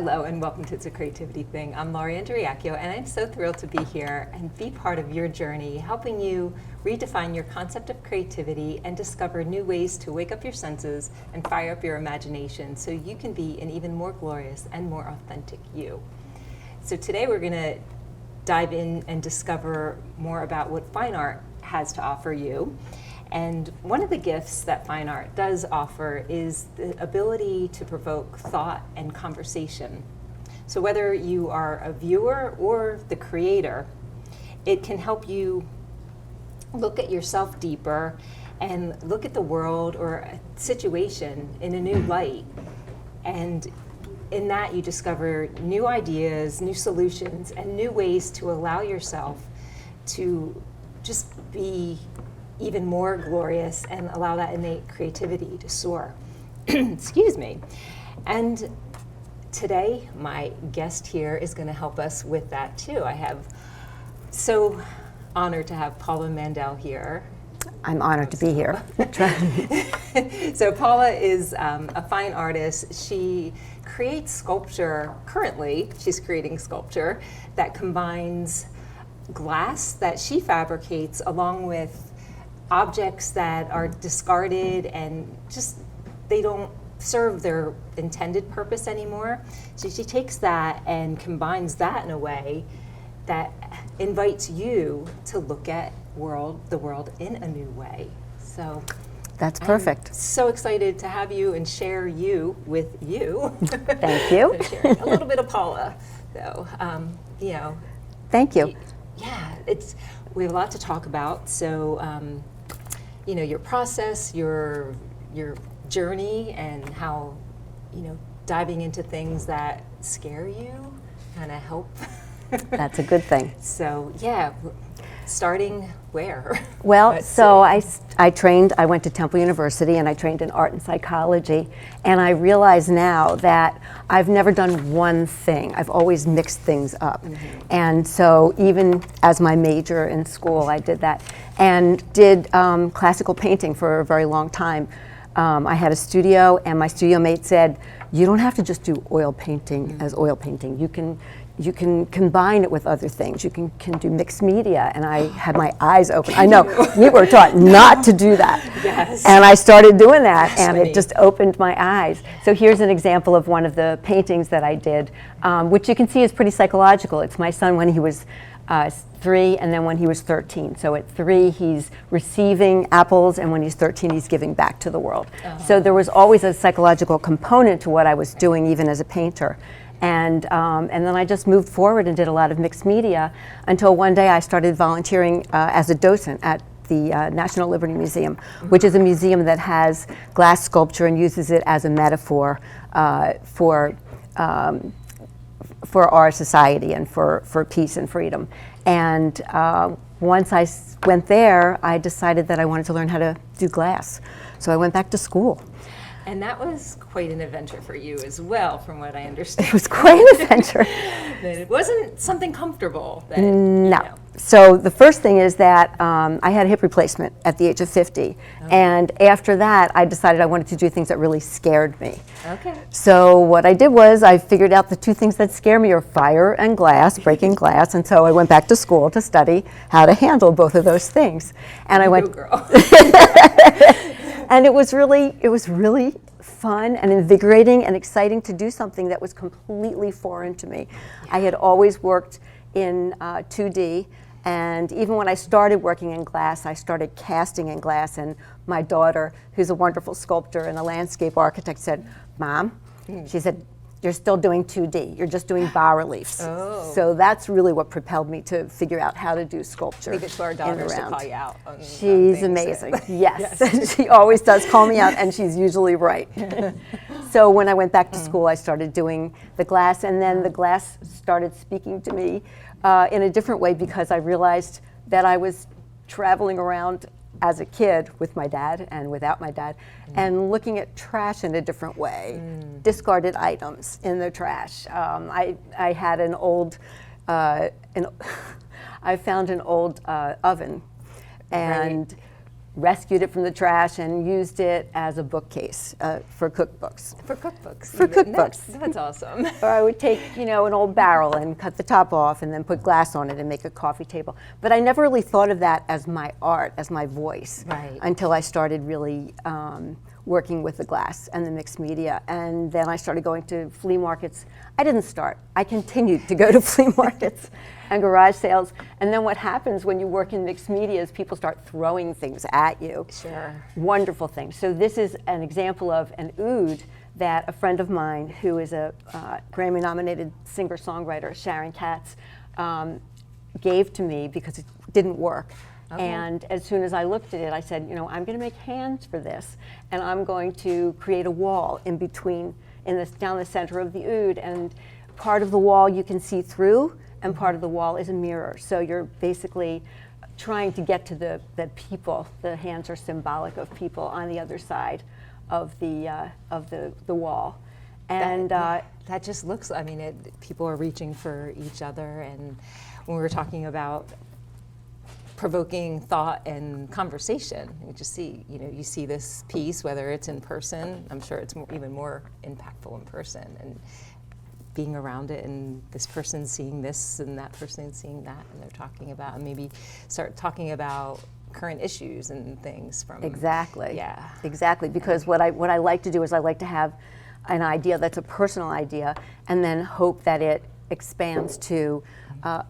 Hello and welcome to It's a Creativity Thing. I'm Lauri and I'm so thrilled to be here and be part of your journey, helping you redefine your concept of creativity and discover new ways to wake up your senses and fire up your imagination so you can be an even more glorious and more authentic you. So today we're going to dive in and discover more about what fine art has to offer you. And one of the gifts that fine art does offer is the ability to provoke thought and conversation. So whether you are a viewer or the creator, it can help you look at yourself deeper and look at the world or a situation in a new light. And in that you discover new ideas, new solutions, and new ways to allow yourself to just be even more glorious and allow that innate creativity to soar. Excuse me. And today, my guest here is going to help us with that too. I have so honored to have Paula Mandel here. I'm honored to be here. So Paula is a fine artist. She creates sculpture. Currently, she's creating sculpture that combines glass that she fabricates along with objects that are discarded and just they don't serve their intended purpose anymore. So she takes that and combines that in a way that invites you to look at the world in a new way. So that's perfect. I'm so excited to have you and share you with you. Thank you. So sharing a little bit of Paula. So, Thank you. Yeah, we have a lot to talk about. So, your process, your journey, and how, diving into things that scare you kind of help. That's a good thing. So, yeah, starting where? Well, so I went to Temple University and I trained in art and psychology, and I realize now that I've never done one thing. I've always mixed things up. Mm-hmm. And so even as my major in school, I did that and did classical painting for a very long time. I had a studio, and my studio mate said, you don't have to just do oil painting mm-hmm. as oil painting. You can combine it with other things. You can do mixed media. And I had my eyes open. I know, we were taught not to do that. Yes. And I started doing that, and it just opened my eyes. So here's an example of one of the paintings that I did, which you can see is pretty psychological. It's my son when he was 3, and then when he was 13. So at 3, he's receiving apples, and when he's 13, he's giving back to the world. Uh-huh. So there was always a psychological component to what I was doing, even as a painter. And then I just moved forward and did a lot of mixed media until one day I started volunteering as a docent at the National Liberty Museum, which is a museum that has glass sculpture and uses it as a metaphor for our society and for peace and freedom. And once I went there, I decided that I wanted to learn how to do glass. So I went back to school. And that was quite an adventure for you as well, from what I understand. It was quite an adventure. It wasn't something comfortable. No. So the first thing is that I had a hip replacement at the age of 50. Oh. And after that, I decided I wanted to do things that really scared me. Okay. So what I did was I figured out the two things that scare me are fire and glass, breaking glass. And so I went back to school to study how to handle both of those things. And I went, girl. And it was really fun and invigorating and exciting to do something that was completely foreign to me. Yeah. I had always worked in 2D, and even when I started working in glass, I started casting in glass, and my daughter, who's a wonderful sculptor and a landscape architect, said, Mom, she said, you're still doing 2D. You're just doing bas-reliefs. Oh. So that's really what propelled me to figure out how to do sculpture. Leave it to our daughters to call you out. She's amazing. Yes. She always does call me out, and she's usually right. So when I went back to school, I started doing the glass, and then the glass started speaking to me in a different way because I realized that I was traveling around as a kid with my dad and without my dad, and looking at trash in a different way, discarded items in the trash. I had an old, I found an old oven, and rescued it from the trash and used it as a bookcase for cookbooks. For cookbooks. For cookbooks. That's awesome. Or I would take, an old barrel and cut the top off and then put glass on it and make a coffee table. But I never really thought of that as my art, as my voice, Right. until I started really working with the glass and the mixed media. And then I started going to flea markets. I didn't start. I continued to go to flea markets and garage sales. And then what happens when you work in mixed media is people start throwing things at you. Sure. Wonderful things. So this is an example of an oud that a friend of mine, who is a Grammy-nominated singer-songwriter, Sharon Katz, gave to me because it didn't work. Okay. And as soon as I looked at it, I said, I'm going to make hands for this, and I'm going to create a wall in between, down the center of the oud, and part of the wall you can see through, and part of the wall is a mirror. So you're basically trying to get to the people. The hands are symbolic of people on the other side of the wall, and that just looks. I mean, people are reaching for each other, and when we were talking about provoking thought and conversation, you just see, you see this piece, whether it's in person. I'm sure it's even more impactful in person, and being around it, and this person seeing this and that person seeing that, and they're talking about, and maybe start talking about current issues and things from. Exactly. Yeah. Exactly, because what I like to do is I like to have an idea that's a personal idea, and then hope that it expands to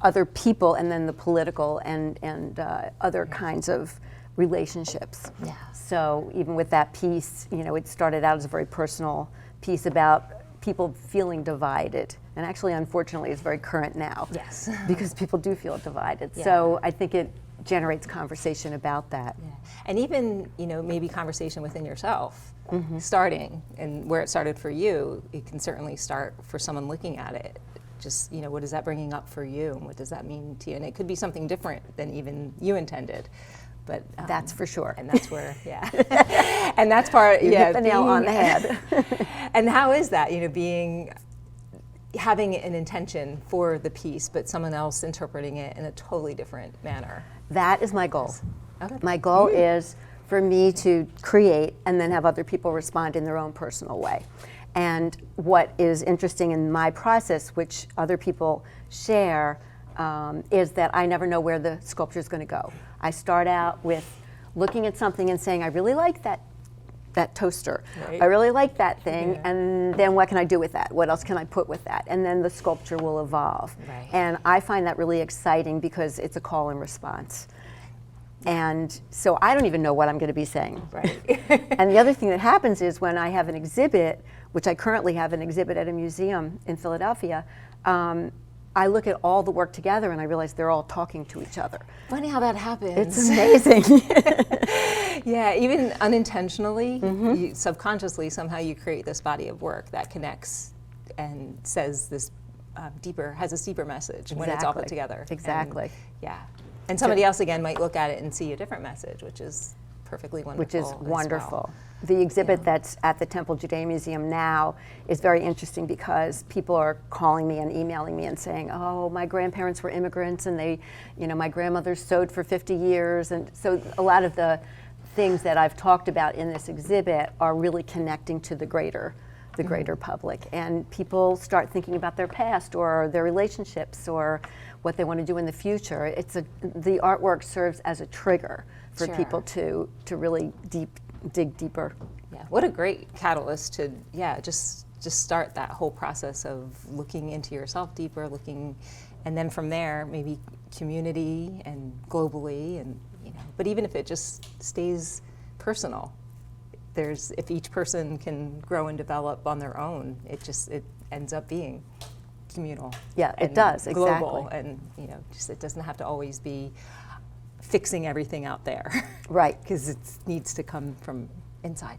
other people, and then the political and other kinds of relationships. Yeah. So even with that piece, it started out as a very personal piece about people feeling divided, and actually, unfortunately, it's very current now. Yes. Because people do feel divided. Yeah. So I think it generates conversation about that. Yeah. And even, maybe conversation within yourself, starting, and where it started for you, it can certainly start for someone looking at it. Just, what is that bringing up for you, and what does that mean to you? And it could be something different than even you intended. But That's for sure. And that's where, and that's part, You hit the nail on the head. And how is that, having an intention for the piece, but someone else interpreting it in a totally different manner? That is my goal. Okay. My goal is for me to create and then have other people respond in their own personal way. And what is interesting in my process, which other people share, is that I never know where the sculpture is going to go. I start out with looking at something and saying, I really like that toaster. Right. I really like that thing, and then what can I do with that? What else can I put with that? And then the sculpture will evolve. Right. And I find that really exciting because it's a call and response. And so I don't even know what I'm going to be saying. Right. And the other thing that happens is when I have an exhibit, which I currently have an exhibit at a museum in Philadelphia, I look at all the work together and I realize they're all talking to each other. Funny how that happens. It's amazing. Yeah, even unintentionally, you, subconsciously, somehow you create this body of work that connects and says this has a deeper message when it's all put together. Exactly. And, yeah. And somebody else, again, might look at it and see a different message, which is perfectly wonderful. Which is as wonderful. well. The exhibit that's at the Temple Judea Museum now is very interesting because people are calling me and emailing me and saying, oh, my grandparents were immigrants and they, my grandmother sewed for 50 years. And so a lot of the things that I've talked about in this exhibit are really connecting to the greater public. And people start thinking about their past or their relationships or what they want to do in the future. The artwork serves as a trigger for people to really dig deeper. Yeah, what a great catalyst to just start that whole process of looking into yourself deeper, and then from there maybe community and globally, and but even if it just stays personal, if each person can grow and develop on their own, it ends up being communal. Yeah, it does, global, exactly. And it doesn't have to always be fixing everything out there. Right. Because it needs to come from inside.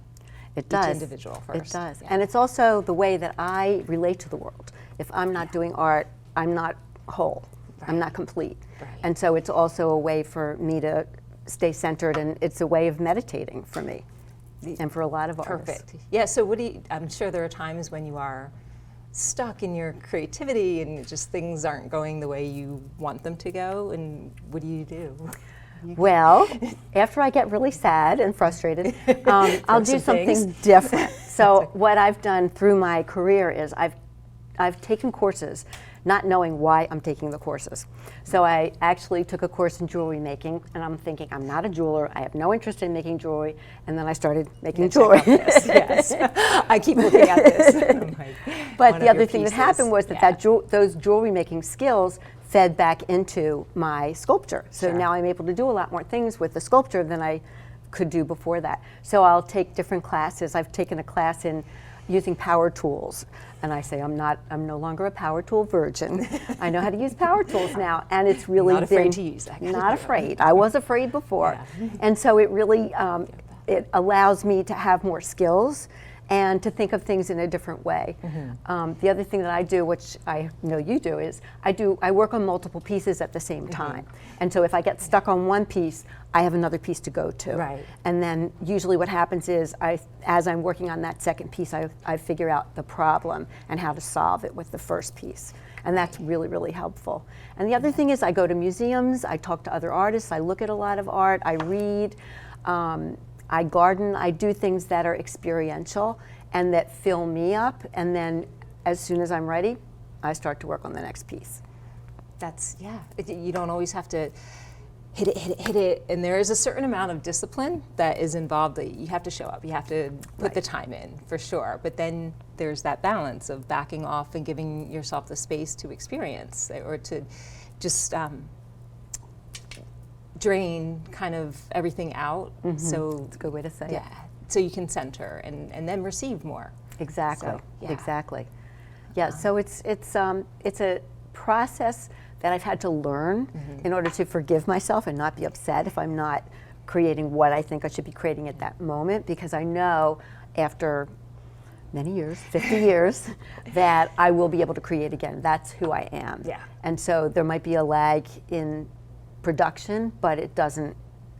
It does. Each individual first. It does. Yeah. And it's also the way that I relate to the world. If I'm not doing art, I'm not whole. Right. I'm not complete. Right. And so it's also a way for me to stay centered, and it's a way of meditating for me and for a lot of artists. Perfect. Yeah, so I'm sure there are times when you are stuck in your creativity and just things aren't going the way you want them to go, and what do you do? Well, after I get really sad and frustrated, I'll do something different. So what I've done through my career is I've taken courses not knowing why I'm taking the courses. So I actually took a course in jewelry making, and I'm thinking, I'm not a jeweler, I have no interest in making jewelry, and then I started making jewelry. Yes, I keep looking at this. But the other thing that happened was that, those jewelry making skills fed back into my sculpture. So now I'm able to do a lot more things with the sculpture than I could do before that. So I'll take different classes. I've taken a class in using power tools, and I say I'm no longer a power tool virgin. I know how to use power tools now, and it's really not afraid to use that. Not afraid. I was afraid before, and so it really it allows me to have more skills and to think of things in a different way. The other thing that I do, which I know you do, is I work on multiple pieces at the same time. And so if I get stuck on one piece, I have another piece to go to. Right. And then usually what happens is, as I'm working on that second piece, I figure out the problem and how to solve it with the first piece. And that's really, really helpful. And the other thing is I go to museums, I talk to other artists, I look at a lot of art, I read, I garden, I do things that are experiential and that fill me up, and then as soon as I'm ready, I start to work on the next piece. That's, you don't always have to hit it, and there is a certain amount of discipline that is involved. That you have to show up, you have to put the time in, for sure, but then there's that balance of backing off and giving yourself the space to experience, or to just drain kind of everything out. So it's a good way to say it. So you can center and then receive more. Exactly. So, Exactly. Yeah. So it's a process that I've had to learn in order to forgive myself and not be upset if I'm not creating what I think I should be creating at that moment, because I know after many years, 50 years, that I will be able to create again. That's who I am. Yeah. And so there might be a lag in production, but it doesn't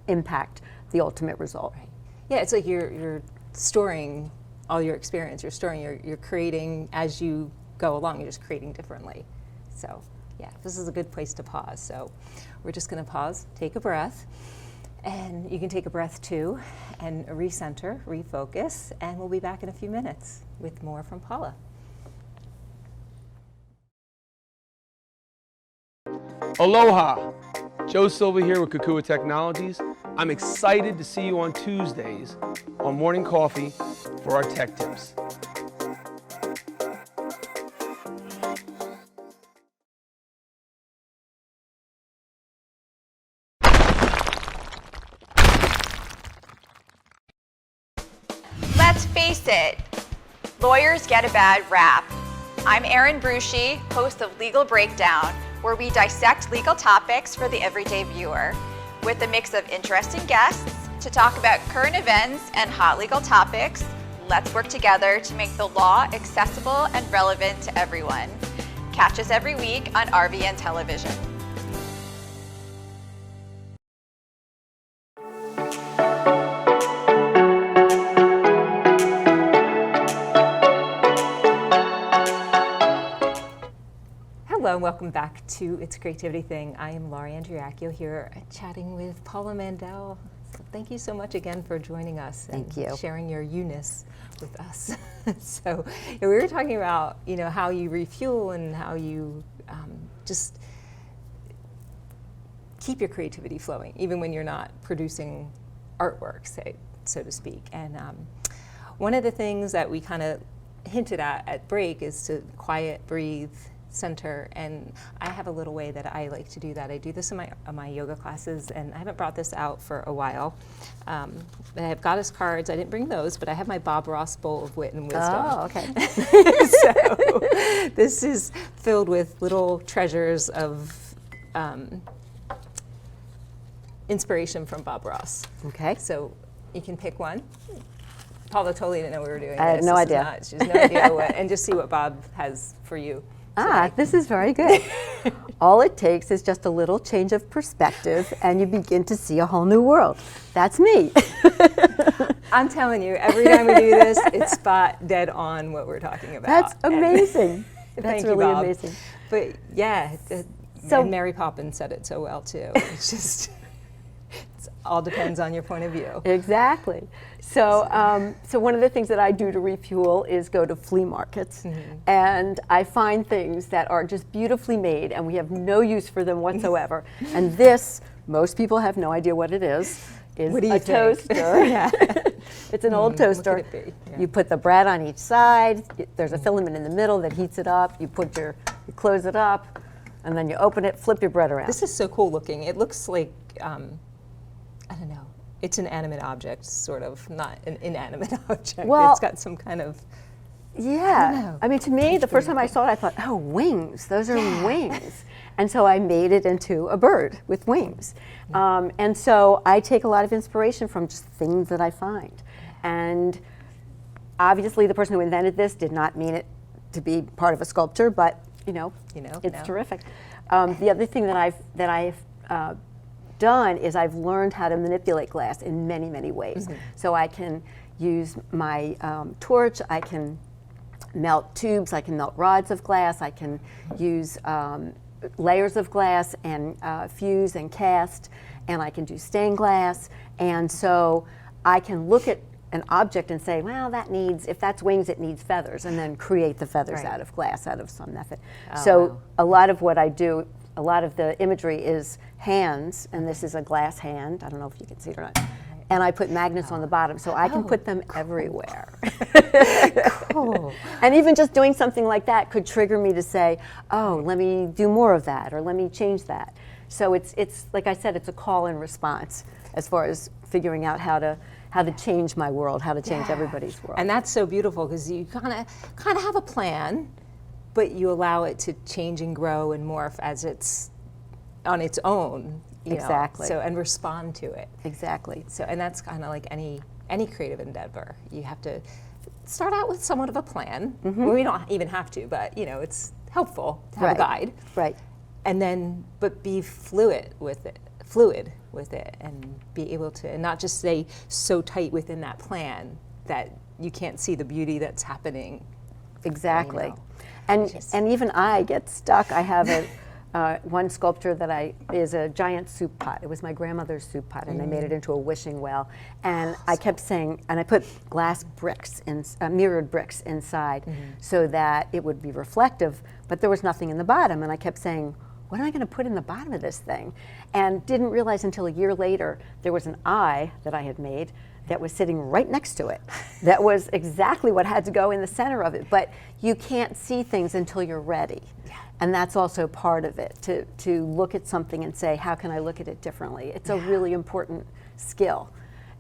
impact the ultimate result. Right. Yeah, it's like you're storing all your experience. You're storing, you're creating as you go along. You're just creating differently. So yeah, this is a good place to pause. So we're just going to pause, take a breath, and you can take a breath too, and recenter, refocus, and we'll be back in a few minutes with more from Paula. Aloha! Joe Silva here with Kukua Technologies. I'm excited to see you on Tuesdays on Morning Coffee for our tech tips. Let's face it, lawyers get a bad rap. I'm Erin Brucey, host of Legal Breakdown, where we dissect legal topics for the everyday viewer, with a mix of interesting guests to talk about current events and hot legal topics. Let's work together to make the law accessible and relevant to everyone. Catch us every week on RVN Television. Hello and welcome back to It's a Creativity Thing. I am Lauri here chatting with Paula Mandel. So thank you so much again for joining us and sharing your you-ness with us. So we were talking about how you refuel and how you just keep your creativity flowing even when you're not producing artwork, so to speak. And one of the things that we kind of hinted at break is to quiet, breathe, center, and I have a little way that I like to do that. I do this in my yoga classes, and I haven't brought this out for a while. I have goddess cards. I didn't bring those, but I have my Bob Ross bowl of wit and wisdom. Oh, okay. So this is filled with little treasures of inspiration from Bob Ross. Okay. So you can pick one. Paula totally didn't know we were doing this. I had no idea. She has no idea what, and just see what Bob has for you. This is very good. All it takes is just a little change of perspective and you begin to see a whole new world. That's me. I'm telling you, every time we do this, it's spot dead on what we're talking about. That's amazing. That's Thank really you, Bob. amazing. But yeah, and Mary Poppins said it so well too. It's just, all depends on your point of view. Exactly. So, so one of the things that I do to refuel is go to flea markets, and I find things that are just beautifully made, and we have no use for them whatsoever. And this, most people have no idea what it is What do you a think? toaster. Yeah. It's an old toaster. What could it be? Yeah. You put the bread on each side. There's a filament in the middle that heats it up. You close it up, and then you open it, flip your bread around. This is so cool looking. It looks like, I don't know, it's an animate object, sort of, not an inanimate object. Well, it's got some kind of, Yeah. know. I mean, to me, the first time I saw it, I thought, oh, wings. Those are wings. And so I made it into a bird with wings. And so I take a lot of inspiration from just things that I find. And obviously, the person who invented this did not mean it to be part of a sculpture, but it's terrific. The other thing that I've done is I've learned how to manipulate glass in many, many ways. So I can use my torch. I can melt tubes. I can melt rods of glass. I can use layers of glass and fuse and cast, and I can do stained glass. And so I can look at an object and say, well, if that's wings, it needs feathers, and then create the feathers out of glass, out of some method. So a lot of what I do, a lot of the imagery is hands, and this is a glass hand. I don't know if you can see it or not. And I put magnets on the bottom, so I can put them everywhere. cool. And even just doing something like that could trigger me to say, oh, let me do more of that, or let me change that. So it's like I said, it's a call and response as far as figuring out how to change my world, how to change everybody's world. And that's so beautiful because you kind of have a plan, but you allow it to change and grow and morph as it's on its own. Exactly. So and respond to it. Exactly. So and that's kind of like any creative endeavor. You have to start out with somewhat of a plan. Well, we don't even have to, but it's helpful to have a guide. Right. And then, but be fluid with it, and be able to, and not just stay so tight within that plan that you can't see the beauty that's happening. Exactly. And even I get stuck. I have one sculpture that is a giant soup pot. It was my grandmother's soup pot, and I made it into a wishing well. And I kept saying, and I put glass bricks, mirrored bricks inside, so that it would be reflective, but there was nothing in the bottom. And I kept saying, what am I going to put in the bottom of this thing? And didn't realize until a year later there was an eye that I had made that was sitting right next to it. That was exactly what had to go in the center of it. But you can't see things until you're ready. And that's also part of it, to look at something and say, how can I look at it differently? It's a really important skill.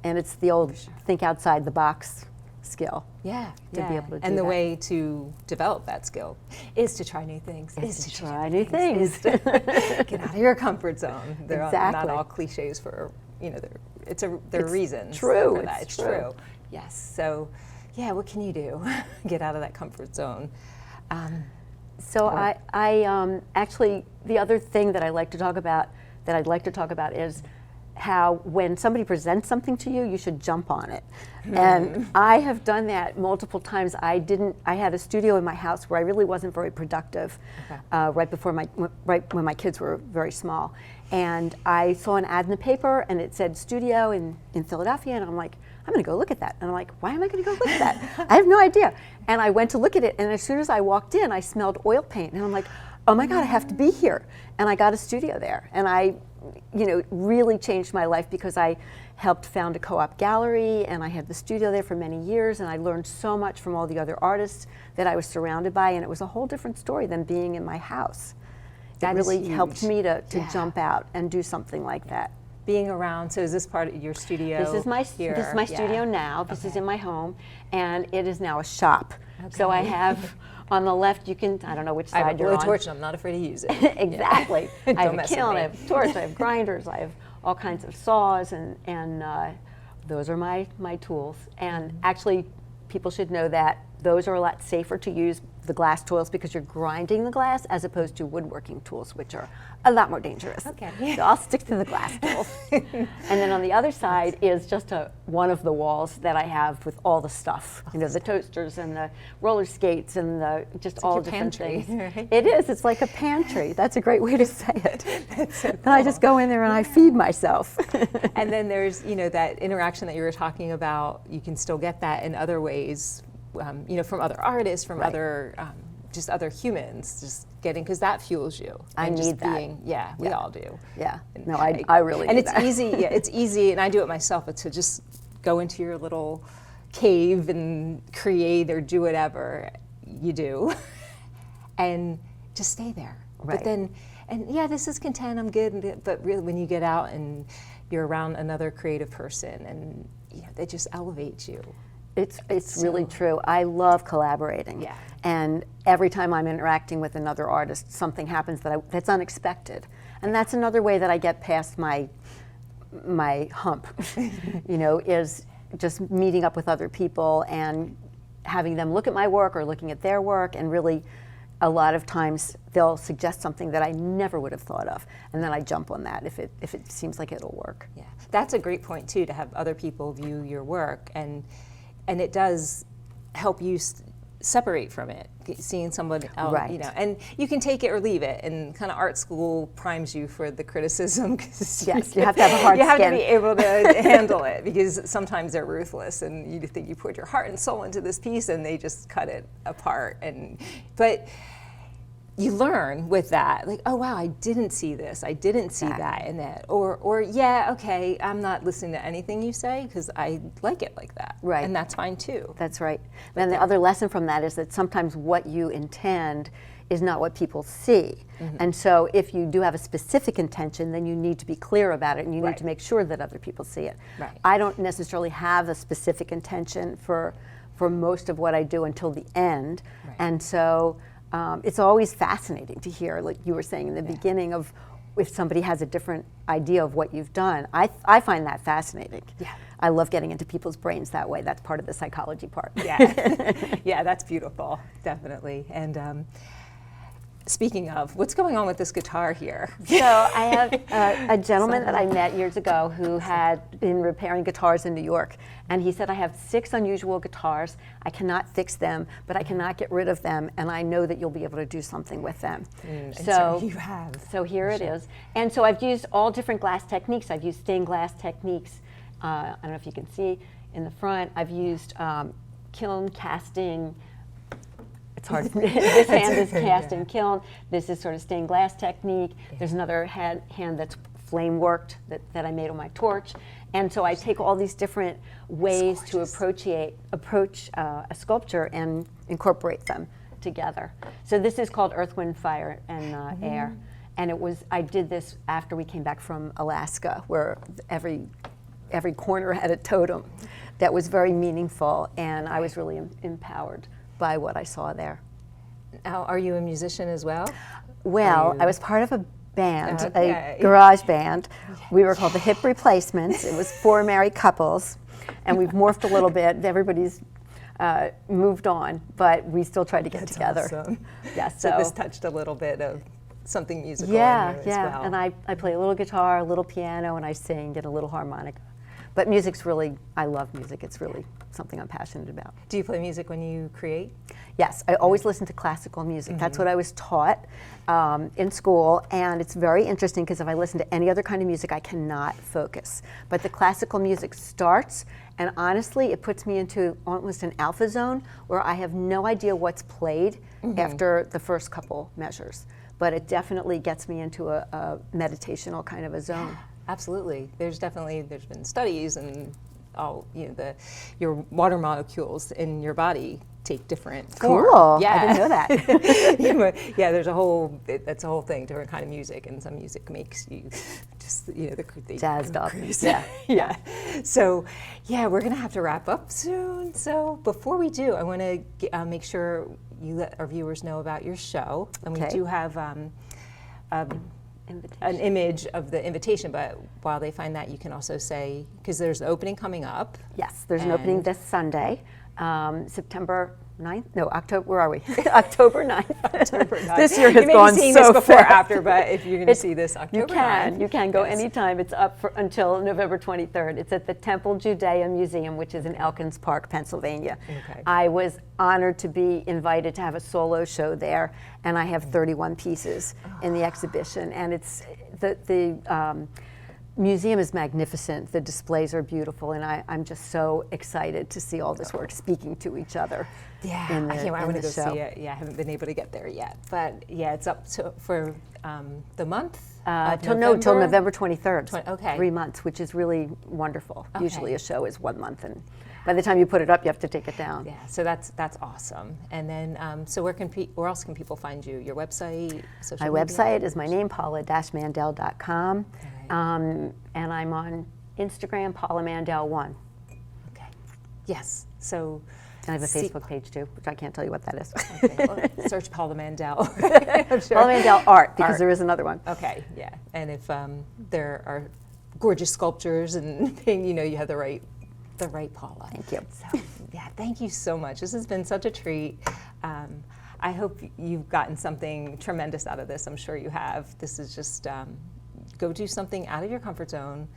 And it's the old think outside the box skill. Yeah, to be able to do and the that. way to develop that skill is to try new things. Is to try new things. Get out of your comfort zone. They're Exactly. not all cliches for, they're reasons true, for that. it's It's true. true. Yes. So, yeah, what can you do? Get out of that comfort zone. So I actually, the other thing that I'd like to talk about is how when somebody presents something to you, you should jump on it. And I have done that multiple times. I had a studio in my house where I really wasn't very productive right when my kids were very small. And I saw an ad in the paper and it said studio in Philadelphia, and I'm like, I'm gonna go look at that. And I'm like, why am I gonna go look at that? I have no idea. And I went to look at it, and as soon as I walked in, I smelled oil paint, and I'm like, oh my God, I have to be here. And I got a studio there, and I really changed my life because I helped found a co-op gallery, and I had the studio there for many years, and I learned so much from all the other artists that I was surrounded by, and it was a whole different story than being in my house. That it is really helped huge. me to jump out and do something like that. Being around, so is this part of your studio? This is my here? studio now. This is in my home, and it is now a shop. So I have on the left, I don't know which I have a side you're on. blowtorch, and I'm not afraid to use it. Exactly. I have Don't a mess with kiln, me. I have a torch, I have grinders, I have all kinds of saws, and those are my tools. And actually, people should know that those are a lot safer to use, the glass tools, because you're grinding the glass as opposed to woodworking tools, which are a lot more dangerous. Okay. So I'll stick to the glass tools. And then on the other side is just one of the walls that I have with all the stuff, you know, the toasters and the roller skates and just all different pantry, things. right? It is. It's like a pantry. That's a great way to say it. That's so And I just go in there and I feed myself. And then there's, you know, that interaction that you were talking about. You can still get that in other ways, you know, from other artists, from other, just other humans, just getting, because that fuels you. I and need just that. Being, yeah, we all do. Yeah. And No, I really and need it's that. easy. Yeah, it's easy, and I do it myself. But to just go into your little cave and create or do whatever you do, and just stay there. Right. But then, and yeah, this is content. I'm good. But really, when you get out and you're around another creative person, and you know, they just elevate you. It's really true. I love collaborating. Yeah. And every time I'm interacting with another artist, something happens that's unexpected. And that's another way that I get past my hump, you know, is just meeting up with other people and having them look at my work or looking at their work, and really a lot of times they'll suggest something that I never would have thought of, and then I jump on that if it seems like it'll work. Yeah, that's a great point too, to have other people view your work, and it does help you separate from it, seeing someone else, Right. you know, and you can take it or leave it, and kind of art school primes you for the criticism. Yes, you have to have a hard You have skin. to be able to handle it, because sometimes they're ruthless, and you think you put your heart and soul into this piece, and they just cut it apart. But you learn with that, like, oh wow, I didn't see this, I didn't see that and that, or yeah, okay, I'm not listening to anything you say because I like it like that, Right. and that's fine too. That's right. And the other lesson from that is that sometimes what you intend is not what people see. And so if you do have a specific intention, then you need to be clear about it, and you need Right. to make sure that other people see it. Right. I don't necessarily have a specific intention for most of what I do until the end. Right. And so it's always fascinating to hear, like you were saying in the beginning, of if somebody has a different idea of what you've done. I find that fascinating. Yeah. I love getting into people's brains that way. That's part of the psychology part. Yeah, yeah, that's beautiful, definitely. And speaking of, what's going on with this guitar here? So I have a gentleman that I met years ago who had been repairing guitars in New York, and he said, I have 6 unusual guitars. I cannot fix them, but I cannot get rid of them, and I know that you'll be able to do something with them. And so you have. So here it is. And so I've used all different glass techniques. I've used stained glass techniques. I don't know if you can see in the front. I've used kiln casting. It's hard. This hand is cast in kiln. This is sort of stained glass technique. There's another hand that's flame worked that I made on my torch. And so I take all these different ways to approach a sculpture and incorporate them together. So this is called Earth, Wind, Fire, and Air. And I did this after we came back from Alaska, where every corner had a totem that was very meaningful, and I was really empowered by what I saw there. Now, are you a musician as well? Well, I was part of a band, Okay. a garage band. We were called the Hip Replacements. It was 4 married couples, and we've morphed a little bit. Everybody's moved on, but we still try to get together. Awesome. Yeah, So this touched a little bit of something musical yeah, in you as yeah. well. And I play a little guitar, a little piano, and I sing and a little harmonica. But music's really, I love music. It's really something I'm passionate about. Do you play music when you create? Yes, I always listen to classical music. That's what I was taught in school, and it's very interesting because if I listen to any other kind of music, I cannot focus. But the classical music starts, and honestly, it puts me into almost an alpha zone where I have no idea what's played after the first couple measures. But it definitely gets me into a meditational kind of a zone. Absolutely. There's been studies, and your water molecules in your body take different form. Cool. Yeah. I didn't know that. Yeah, that's a whole thing, different kind of music, and some music makes you just, Jazzed up. Yeah. Yeah. So, yeah, we're going to have to wrap up soon. So before we do, I want to make sure you let our viewers know about your show. And we do have an image of the invitation, but while they find that, you can also say, because there's the opening coming up. Yes, there's an opening this Sunday, September 9th? No, October, where are we? October 9th. October 9th. This year has you may gone be seeing so this before or fast. after, but if you're going to see this October 9th. You can go Yes. anytime. It's up until November 23rd. It's at the Temple Judea Museum, which is in Elkins Park, Pennsylvania. Okay. I was honored to be invited to have a solo show there, and I have 31 pieces in the exhibition. And it's the museum is magnificent. The displays are beautiful, and I'm just so excited to see all this work speaking to each other. Yeah, in the, I can't wait. I in want to the go show. see it. Yeah, I haven't been able to get there yet, but yeah, it's up for the month. Of Till November 23rd. Okay. 3 months, which is really wonderful. Okay. Usually a show is 1 month, and by the time you put it up, you have to take it down. Yeah, so that's awesome. And then, so where else can people find you? Your website, social My media? website is my name, paula-mandel.com, Okay. and I'm on Instagram, Paula Mandel 1. Okay. Yes. So. And I have a see- Facebook page too, which I can't tell you what that is. Okay, well, search Paula Mandel. I'm sure. Paula Mandel Art, because Art. there is another one. Okay, yeah. And if there are gorgeous sculptures and you have the right Paula. Thank you. So yeah, thank you so much. This has been such a treat. I hope you've gotten something tremendous out of this. I'm sure you have. This is just go do something out of your comfort zone.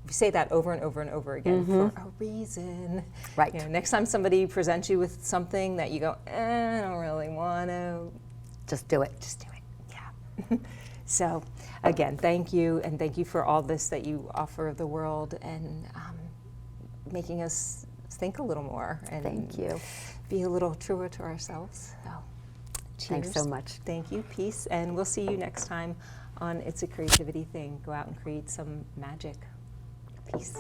You say that over and over and over again for a reason. Right. Next time somebody presents you with something that you go, I don't really want to. Just do it. Just do it. Yeah. So, again, thank you, and thank you for all this that you offer the world and making us think a little more and Thank you. be a little truer to ourselves. So, cheers. Thanks so much. Thank you. Peace, and we'll see you next time on It's a Creativity Thing. Go out and create some magic. Peace.